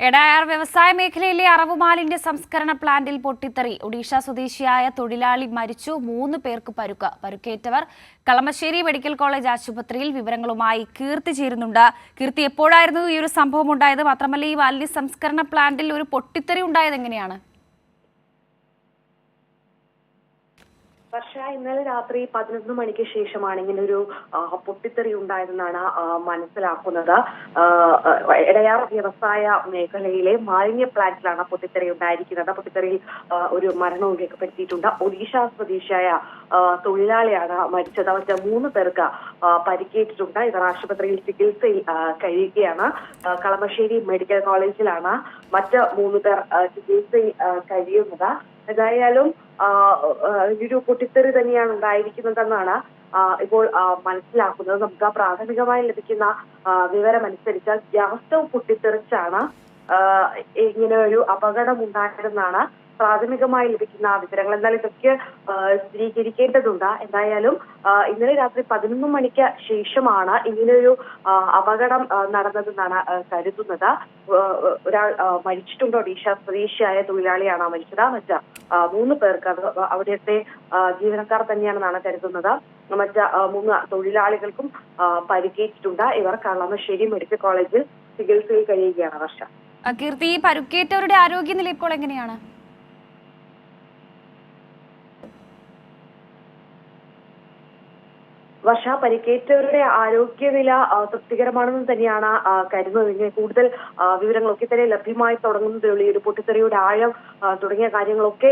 എടയാർ വ്യവസായ മേഖലയിലെ അറവുമാലിന്യ സംസ്കരണ പ്ലാന്റിൽ പൊട്ടിത്തെറി. ഒഡീഷ സ്വദേശിയായ തൊഴിലാളി മരിച്ചു. 3 പേർക്ക് പരുക്കേറ്റവർ കളമശ്ശേരി മെഡിക്കൽ കോളേജ് ആശുപത്രിയിൽ. വിവരങ്ങളുമായി കീർത്തി ചേരുന്നുണ്ട്. കീർത്തി, എപ്പോഴായിരുന്നു ഈ ഒരു സംഭവം ഉണ്ടായത്? മാത്രമല്ല, ഈ മാലിന്യ സംസ്കരണ പ്ലാന്റിൽ ഒരു പൊട്ടിത്തെറി ഉണ്ടായത് എങ്ങനെയാണ്? പക്ഷേ ഇന്നലെ രാത്രി 11 മണിക്ക് ശേഷമാണ് ഇങ്ങനൊരു പൊട്ടിത്തെറി ഉണ്ടായതെന്നാണ് മനസ്സിലാക്കുന്നത്. എടയാർ വ്യവസായ മേഖലയിലെ മാലിന്യ പ്ലാന്റിലാണ് പൊട്ടിത്തെറി ഉണ്ടായിരിക്കുന്നത്. പൊട്ടിത്തെറിയിൽ ഒരു മരണവും രേഖപ്പെടുത്തിയിട്ടുണ്ട്. ഒഡീഷ സ്വദേശിയായ തൊഴിലാളിയാണ് മരിച്ചത്. മറ്റ് 3 പേർക്ക് പരിക്കേറ്റിട്ടുണ്ട്. ഇവർ ആശുപത്രിയിൽ ചികിത്സയിൽ കഴിയുകയാണ്. കളമശ്ശേരി മെഡിക്കൽ കോളേജിലാണ് മറ്റ് 3 പേർ ചികിത്സയിൽ കഴിയുന്നത്. ഏതായാലും ഒരു പൊട്ടിത്തെറി തന്നെയാണ് ഉണ്ടായിരിക്കുന്നതെന്നാണ് ഇപ്പോൾ മനസ്സിലാക്കുന്നത്. നമുക്ക് പ്രാഥമികമായി ലഭിക്കുന്ന വിവരമനുസരിച്ച് ഗ്യാസ് സ്റ്റൗ പൊട്ടിത്തെറിച്ചാണ് ഇങ്ങനെ ഒരു അപകടം ഉണ്ടായതെന്നാണ് പ്രാഥമികമായി ലഭിക്കുന്ന വിവരങ്ങൾ. എന്നാൽ ഇതൊക്കെ സ്ഥിരീകരിക്കേണ്ടതുണ്ട്. എന്തായാലും ഇന്നലെ രാത്രി 11 മണിക്ക് ശേഷമാണ് ഇങ്ങനെയൊരു അപകടം നടന്നതെന്നാണ് കരുതുന്നത്. ഒരാൾ മരിച്ചിട്ടുണ്ട്. ഒഡീഷ സ്വദേശിയായ തൊഴിലാളിയാണ് മരിച്ചത്. മറ്റ് 3 പേർക്ക് അവിടുത്തെ ജീവനക്കാർ തന്നെയാണെന്നാണ് കരുതുന്നത്. മറ്റ് 3 തൊഴിലാളികൾക്കും പരിക്കേറ്റിട്ടുണ്ട്. ഇവർ കളമശ്ശേരി മെഡിക്കൽ കോളേജിൽ ചികിത്സയിൽ കഴിയുകയാണ്. വർഷ, കീർത്തി, ഈ പരുക്കേറ്റവരുടെ ആരോഗ്യനില ഇപ്പോൾ എങ്ങനെയാണ്? പരിക്കേറ്റവരുടെ ആരോഗ്യനില തൃപ്തികരമാണെന്ന് തന്നെയാണ് കരുതുന്നത്. കൂടുതൽ വിവരങ്ങളൊക്കെ തന്നെ ലഭ്യമായി തുടങ്ങുന്നതേ ഉള്ളൂ. ഈ ഒരു പൊട്ടിത്തെറിയുടെ ആഴം തുടങ്ങിയ കാര്യങ്ങളൊക്കെ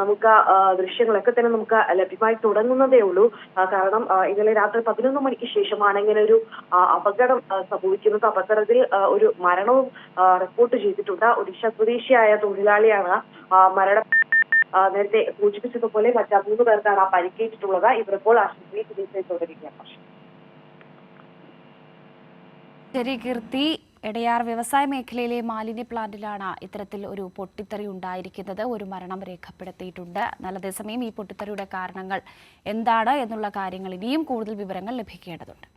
നമുക്ക് ദൃശ്യങ്ങളൊക്കെ തന്നെ നമുക്ക് ലഭ്യമായി തുടങ്ങുന്നതേ ഉള്ളൂ. കാരണം ഇന്നലെ രാത്രി 11 മണിക്ക് ശേഷമാണ് ഇങ്ങനെ ഒരു അപകടം സംഭവിക്കുന്നത്. അപകടത്തിൽ ഒരു മരണവും റിപ്പോർട്ട് ചെയ്തിട്ടുണ്ട്. ഒഡീഷ സ്വദേശിയായ തൊഴിലാളിയാണ് മരണം. നേരത്തെ സൂചിപ്പിച്ചതുപോലെ മറ്റ് 3 പേർക്കാണ് പരിക്കേറ്റിട്ടുള്ളത്. ഇവരിപ്പോൾ ആശുപത്രിയിൽ ചികിത്സയിൽ തുടരുകയാണ്. ശരി കീർത്തി, എടയാർ വ്യവസായ മേഖലയിലെ മാലിന്യ പ്ലാന്റിലാണ് ഇത്തരത്തിൽ ഒരു പൊട്ടിത്തെറി ഉണ്ടായിരിക്കുന്നത്. ഒരു മരണം രേഖപ്പെടുത്തിയിട്ടുണ്ട്. അതേസമയം ഈ പൊട്ടിത്തെറിയുടെ കാരണങ്ങൾ എന്താണ് എന്നുള്ള കാര്യങ്ങൾ ഇനിയും കൂടുതൽ വിവരങ്ങൾ ലഭിക്കേണ്ടതുണ്ട്.